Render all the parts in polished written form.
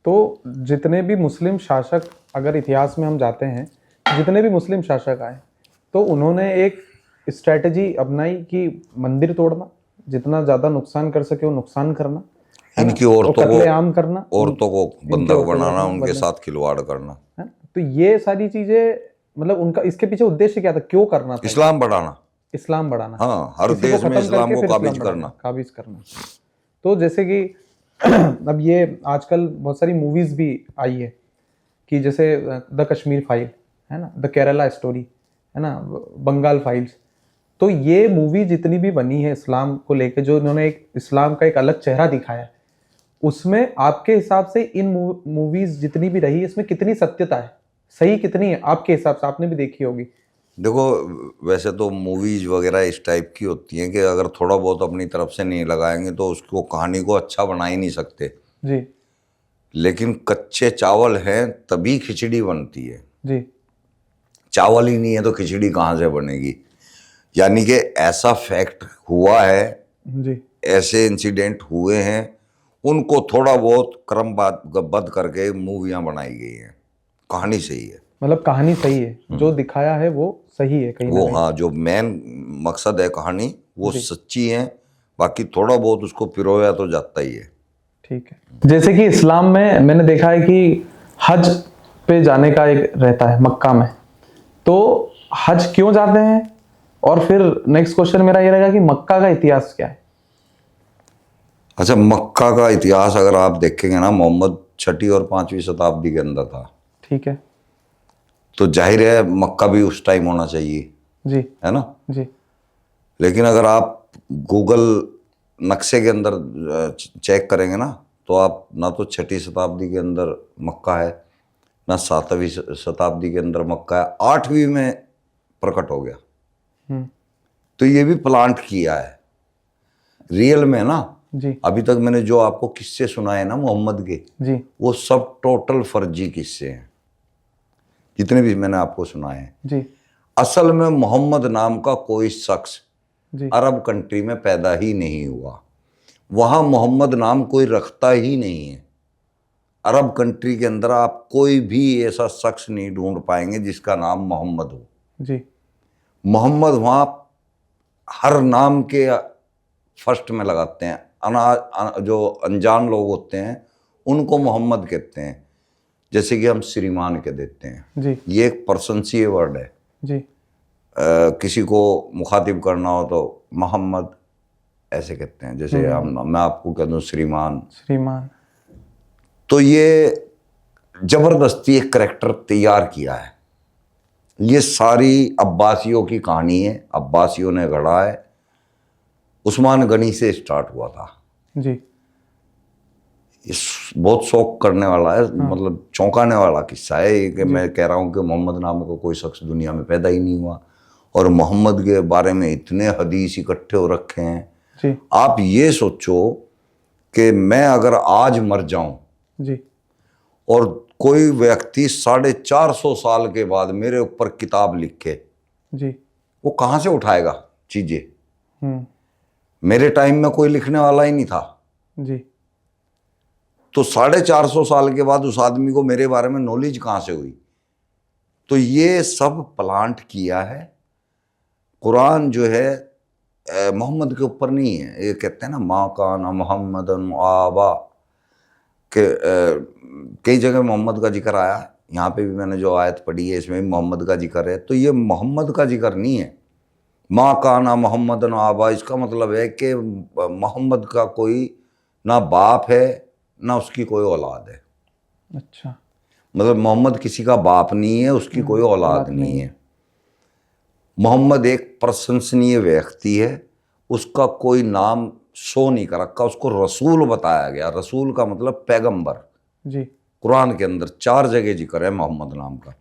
तो जितने भी मुस्लिम शासक, अगर इतिहास में हम जाते हैं, जितने भी मुस्लिम शासक आए तो उन्होंने एक स्ट्रैटेजी अपनाई कि मंदिर तोड़ना, जितना ज़्यादा नुकसान कर सके वो नुकसान करना, है ना, इनकी और औरतों कत्लेआम करना, औरतों को इनकी बंधक औरतों को बनाना, अपना उनके साथ खिलवाड़ करना, है ना? तो ये सारी चीजें, मतलब उनका इसके पीछे उद्देश्य क्या था, क्यों करना था? इस्लाम बढ़ाना। इस्लाम बढ़ाना, हाँ, हर किसी को देश में खत्म इस्लाम करके को फिर काबिज इस्लाम बढ़ाना, करना। काबिज करना। तो जैसे कि अब ये आजकल बहुत सारी मूवीज भी आई है कि जैसे द कश्मीर फाइल, है ना, द केरला स्टोरी, है ना, बंगाल फाइल्स। तो ये मूवी जितनी भी बनी है इस्लाम को लेके, जो इन्होंने एक इस्लाम का एक अलग चेहरा दिखाया है, उसमें आपके हिसाब से इन मूवीज जितनी भी रही, इसमें कितनी सत्यता है, सही कितनी है आपके हिसाब से? आपने भी देखी होगी। देखो, वैसे तो मूवीज वगैरह इस टाइप की होती हैं कि अगर थोड़ा बहुत अपनी तरफ से नहीं लगाएंगे तो उसको, कहानी को अच्छा बना ही नहीं सकते। जी लेकिन कच्चे चावल हैं तभी खिचड़ी बनती है। जी चावल ही नहीं है तो खिचड़ी कहाँ से बनेगी? यानी कि ऐसा फैक्ट हुआ है, जी ऐसे इंसिडेंट हुए हैं, उनको थोड़ा बहुत क्रमबद्ध करके मूवियाँ बनाई गई हैं। कहानी सही है, मतलब कहानी सही है, जो दिखाया है वो सही है कहीं ना वो कहीं। हाँ, जो मेन मकसद है कहानी वो जी सच्ची है। बाकी थोड़ा बहुत उसको पिरोया तो जाता ही है। ठीक है। जैसे कि इस्लाम में मैंने देखा है कि हज पे जाने का एक रहता है मक्का में, तो हज क्यों जाते हैं? और फिर नेक्स्ट क्वेश्चन मेरा ये रहेगा कि मक्का का इतिहास क्या है? अच्छा, मक्का का इतिहास अगर आप देखेंगे ना, मोहम्मद 6वीं और 5वीं शताब्दी के अंदर था। ठीक है। तो जाहिर है मक्का भी उस टाइम होना चाहिए, जी है ना। जी लेकिन अगर आप गूगल नक्शे के अंदर चेक करेंगे ना, तो आप ना तो 6वीं शताब्दी के अंदर मक्का है, ना 7वीं शताब्दी के अंदर मक्का है, 8वीं में प्रकट हो गया। तो ये भी प्लांट किया है रियल में ना। जी अभी तक मैंने जो आपको किस्से सुनाए ना मोहम्मद के, जी वो सब टोटल फर्जी किस्से हैं, जितने भी मैंने आपको सुनाए हैं। जी असल में मोहम्मद नाम का कोई शख्स जी अरब कंट्री में पैदा ही नहीं हुआ। वहां मोहम्मद नाम कोई रखता ही नहीं है। अरब कंट्री के अंदर आप कोई भी ऐसा शख्स नहीं ढूंढ पाएंगे जिसका नाम मोहम्मद हो। जी मोहम्मद वहां हर नाम के फर्स्ट में लगाते हैं। जो अनजान लोग होते हैं उनको मोहम्मद कहते हैं, जैसे कि हम श्रीमान के देते हैं। जी ये एक प्रशंसीय वर्ड है। जी किसी को मुखातिब करना हो तो मोहम्मद ऐसे कहते हैं, जैसे मैं आपको कह दूं श्रीमान। श्रीमान। तो ये जबरदस्ती एक करैक्टर तैयार किया है। ये सारी अब्बासियों की कहानी है, अब्बासियों ने गढ़ा है। उस्मान गनी से स्टार्ट हुआ था। जी इस बहुत शौक करने वाला है, मतलब चौंकाने वाला किस्सा है ये, कि मैं कह रहा हूँ कि मोहम्मद नाम का कोई शख्स दुनिया में पैदा ही नहीं हुआ, और मोहम्मद के बारे में इतने हदीस इकट्ठे हो रखे हैं। जी आप ये सोचो कि मैं अगर आज मर जाऊं जी और कोई व्यक्ति 450 साल के बाद मेरे ऊपर किताब लिखे, जी वो कहाँ से उठाएगा चीजें? हम्म मेरे टाइम में कोई लिखने वाला ही नहीं था। जी तो 450 साल के बाद उस आदमी को मेरे बारे में नॉलेज कहाँ से हुई? तो ये सब प्लांट किया है। कुरान जो है मोहम्मद के ऊपर नहीं है। ये कहते हैं ना, माँ काना मोहम्मद आबा के, कई जगह मोहम्मद का जिक्र आया है। यहाँ पे भी मैंने जो आयत पढ़ी है इसमें भी मोहम्मद का जिक्र है। तो ये मोहम्मद का जिक्र नहीं है। माँ काना मोहम्मद आबा, इसका मतलब है कि मोहम्मद का कोई ना बाप है ना उसकी कोई औलाद है। अच्छा। मतलब मोहम्मद किसी का बाप नहीं है, उसकी कोई औलाद नहीं है। मोहम्मद एक प्रशंसनीय व्यक्ति है, उसका कोई नाम शो नहीं कर रखा, उसको रसूल बताया गया। रसूल का मतलब पैगंबर। जी कुरान के अंदर 4 जगह जिक्र है मोहम्मद नाम का।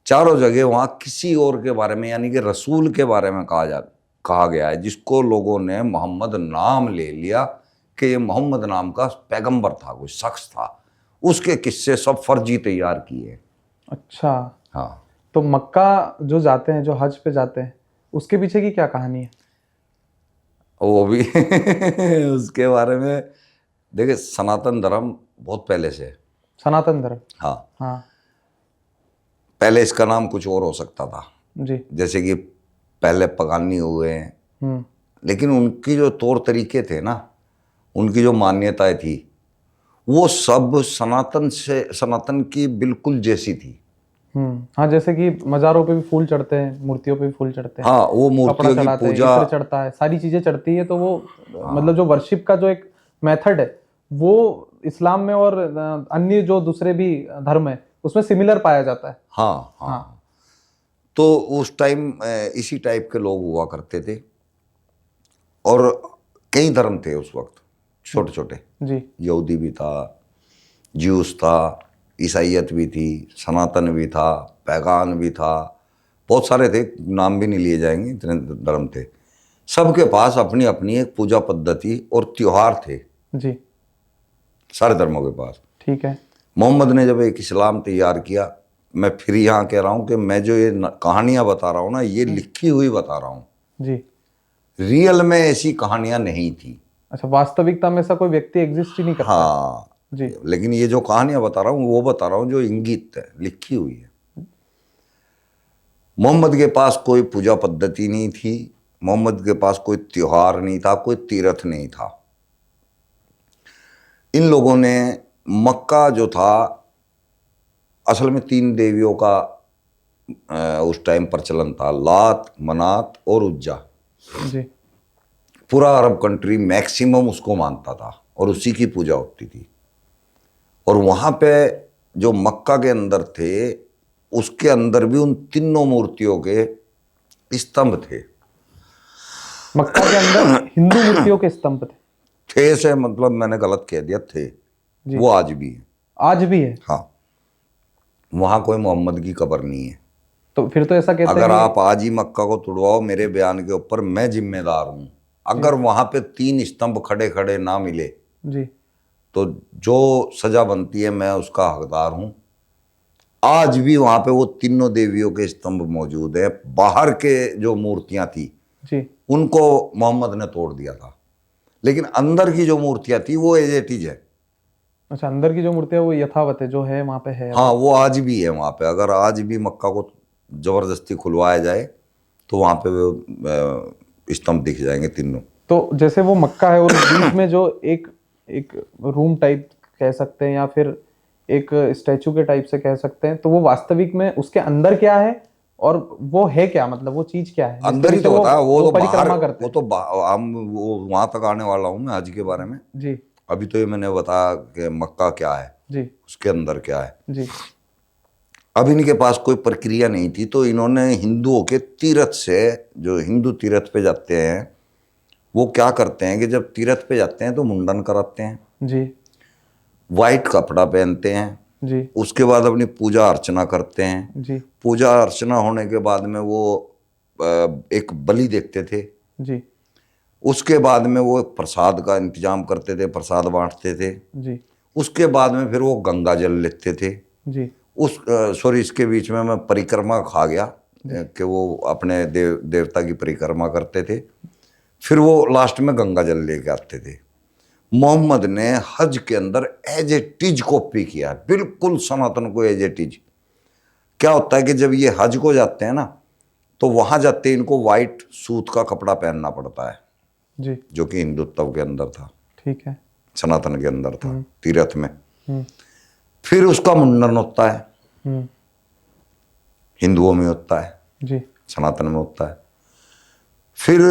चारों जगह वहां किसी और के बारे में, यानी कि रसूल के बारे में कहा गया है, जिसको लोगों ने मोहम्मद नाम ले लिया कि ये मोहम्मद नाम का पैगंबर था, कोई शख्स था। उसके किस्से सब फर्जी तैयार किए। अच्छा। हाँ, तो मक्का जो जाते हैं, जो हज पे जाते हैं, उसके पीछे की क्या कहानी है? वो भी उसके बारे में देखिए, सनातन धर्म बहुत पहले से है। सनातन धर्म। हाँ, हाँ पहले इसका नाम कुछ और हो सकता था, जी। जैसे कि पहले पगानी हुए हैं, हम्म। लेकिन उनकी जो तौर तरीके थे ना, उनकी जो मान्यताएं थी, वो सब सनातन की बिल्कुल जैसी थी। हाँ, जैसे कि मज़ारों पे भी फूल चढ़ते हैं, मूर्तियों पे भी फूल चढ़ते हैं, हाँ, वो कपड़ा मूर्तियों की चढ़ाते हैं, पूजा। इत्र चढ़ता है, सारी चीजें चढ़ती है। तो वो मतलब हाँ, जो वर्शिप का जो एक मेथड है, वो इस्लाम में और अन्य जो दूसरे भी धर्म है उसमें सिमिलर पाया जाता है। हाँ, हाँ। हाँ तो उस टाइम इसी टाइप के लोग हुआ करते थे, और कई धर्म थे उस वक्त, छोटे छोटे। जी। यहूदी भी था, ज्यूस था, ईसाइयत भी थी, सनातन भी था, पैगान भी था, बहुत सारे थे, नाम भी नहीं लिए जाएंगे, इतने धर्म थे। सबके पास अपनी अपनी एक पूजा पद्धति और त्योहार थे, जी। सारे धर्मों के पास। ठीक है। मोहम्मद ने जब एक इस्लाम तैयार किया, मैं फिर यहाँ कह रहा हूँ कि मैं जो ये कहानियाँ बता रहा हूँ ना, ये लिखी हुई बता रहा हूँ, जी। रियल में ऐसी कहानियाँ नहीं थी। अच्छा, वास्तविकता में ऐसा कोई व्यक्ति एग्जिस्ट ही नहीं करता है। हाँ, जी। लेकिन ये जो कहानियाँ बता रहा हूँ वो बता रहा हूँ जो इंगित है, लिखी हुई है। मोहम्मद के पास कोई पूजा पद्धति नहीं थी, मोहम्मद के पास कोई त्योहार नहीं था, कोई तीर्थ नहीं था। इन लोगों ने मक्का जो था, असल में 3 देवियों का उस टाइम प्रचलन था, लात, मनात और उज्जा। जी। पूरा अरब कंट्री मैक्सिमम उसको मानता था और उसी की पूजा होती थी। और वहाँ पे जो मक्का के अंदर थे, उसके अंदर भी उन तीनों मूर्तियों के स्तंभ थे। मक्का के अंदर हिंदू मूर्तियों के स्तंभ थे। थे से मतलब मैंने गलत कह दिया, थे। जी। वो आज भी है। आज भी है। हाँ, वहाँ कोई मोहम्मद की कब्र नहीं है। तो फिर तो ऐसा कहते अगर हैं आप आज ही मक्का को तुड़वाओ, मेरे बयान के ऊपर मैं जिम्मेदार हूँ। अगर वहाँ पे 3 स्तंभ खड़े खड़े ना मिले, जी। तो जो सजा बनती है मैं उसका हकदार हूँ। आज भी वहाँ पे वो तीनों देवियों के स्तंभ मौजूद है। बाहर के जो मूर्तियाँ थी जी। उनको मोहम्मद ने तोड़ दिया था, लेकिन अंदर की जो मूर्तियाँ थी वो एज इट इज है। अच्छा, अंदर की जो मूर्ति है वो यथावत है, जो है वहां पे है हाँ, अभी। वो आज भी है वहाँ पे। अगर आज भी मक्का को जबरदस्ती खुलवाया जाए तो वहाँ पे वो स्तंभ दिख जाएंगे तीनों। तो जैसे वो मक्का है और उस बीच में जो एक एक रूम टाइप कह सकते हैं, या फिर एक स्टैचू के टाइप से कह सकते हैं, तो वो वास्तविक में उसके अंदर क्या है और वो है क्या, मतलब वो चीज क्या है जिसके अंदर ही पीछे तो होता है वो, वो तो बाहर, परिक्रमा करते वो हैं। तो हम वो वहाँ तक आने वाला हूँ मैं हज के बारे में। जी। अभी तो ये मैंने बताया कि मक्का क्या है, जी। उसके अंदर क्या है। जी। अब इनके पास कोई प्रक्रिया नहीं थी, तो इन्होंने हिंदुओं के तीर्थ से, जो हिंदू तीर्थ पे जाते हैं, वो क्या करते हैं कि जब तीर्थ पे जाते हैं तो मुंडन कराते हैं, जी। वाइट कपड़ा पहनते हैं, जी। उसके बाद अपनी पूजा अर्चना करते हैं। जी। पूजा अर्चना होने के बाद में वो एक बलि देखते थे। जी। उसके बाद में वो प्रसाद का इंतजाम करते थे, प्रसाद बांटते थे। जी। उसके बाद में फिर वो गंगा जल लेते थे। जी। उस सॉरी, इसके बीच में मैं परिक्रमा खा गया कि वो अपने देवता की परिक्रमा करते थे, फिर वो लास्ट में गंगा जल लेके आते थे। मोहम्मद ने हज के अंदर एज ए टीज कॉपी किया है, बिल्कुल सनातन को एज ए टीज। क्या होता है कि जब ये हज को जाते हैं ना, तो वहां जाते इनको वाइट सूत का कपड़ा पहनना पड़ता है, जी। जो कि हिंदुत्व के अंदर था, ठीक है। सनातन के अंदर था, तीर्थ में। हम्म। फिर उसका मुंडन होता है, हम्म। हिंदुओं में होता है, जी। सनातन में होता है। फिर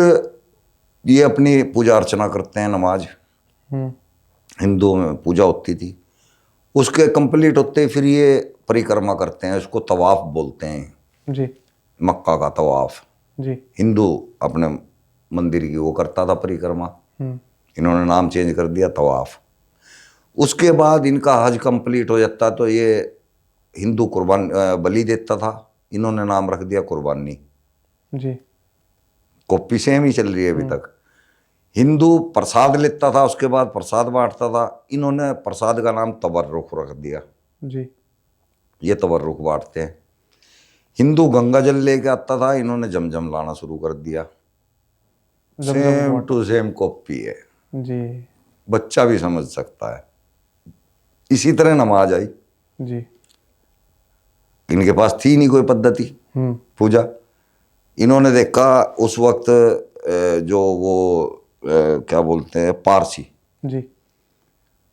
ये अपनी पूजा अर्चना करते हैं, नमाज हम्म। हिंदुओं में पूजा होती थी। उसके कंप्लीट होते ही फिर ये परिक्रमा करते हैं, उसको तवाफ बोलते हैं, जी। मक्का का तवाफ। जी। हिंदू अपने मंदिर की वो करता था परिक्रमा, हम्म। इन्होंने नाम चेंज कर दिया तवाफ। उसके बाद इनका हज कंप्लीट हो जाता तो ये हिंदू कुर्बान बलि देता था, इन्होंने नाम रख दिया कुर्बानी। जी। कॉपी सेम ही चल रही है अभी तक। हिंदू प्रसाद लेता था, उसके बाद प्रसाद बांटता था, इन्होंने प्रसाद का नाम तबर्रुख रख दिया, जी। ये तबर्रुख बांटते हैं। हिंदू गंगा जल लेके आता था, इन्होंने जमजम लाना शुरू कर दिया। Zamzam same water. Two same copy है, जी। बच्चा भी समझ सकता है। इसी तरह नमाज आई। जी। इनके पास थी नहीं कोई पद्धति पूजा। इन्होंने देखा उस वक्त जो वो क्या बोलते हैं पारसी, जी।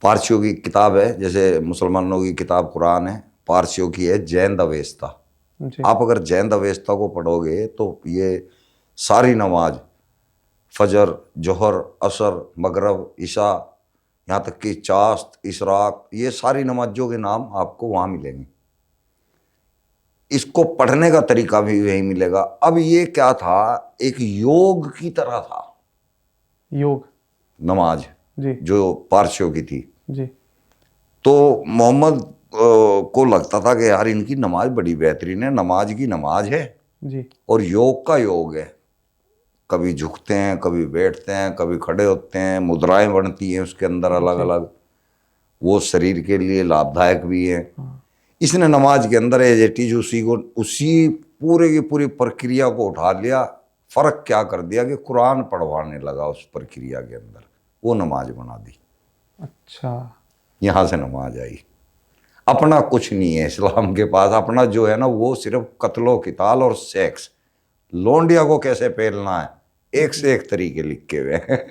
पारसियों की किताब है, जैसे मुसलमानों की किताब कुरान है, पारसियों की है जैन अवेस्ता। जी। आप अगर जैन अवेस्ता को पढ़ोगे तो ये सारी नमाज, फजर, जोहर, असर, मगरब, इशा, यहाँ तक कि चास्त, इशराक, ये सारी नमाजों के नाम आपको वहाँ मिलेंगे। इसको पढ़ने का तरीका भी यही मिलेगा। अब ये क्या था, एक योग की तरह था योग, नमाज, जी। जो पारसियों की थी। जी। तो मोहम्मद को लगता था कि यार इनकी नमाज बड़ी बेहतरीन है, नमाज की नमाज है जी। और योग का योग है। कभी झुकते हैं, कभी बैठते हैं, कभी खड़े होते हैं, मुद्राएं बनती हैं उसके अंदर अलग जी। अलग, वो शरीर के लिए लाभदायक भी है। हाँ। इसने नमाज के अंदर एज इट इज उसी पूरे की पूरी प्रक्रिया को उठा लिया। फर्क क्या कर दिया कि कुरान पढ़वाने लगा उस प्रक्रिया के अंदर, वो नमाज बना दी। अच्छा। यहाँ से नमाज आई। अपना कुछ नहीं है इस्लाम के पास। अपना जो है ना वो सिर्फ कत्लो किताल और सेक्स, लोंडिया को कैसे पेलना है, एक से एक तरीके लिखे हुए हैं।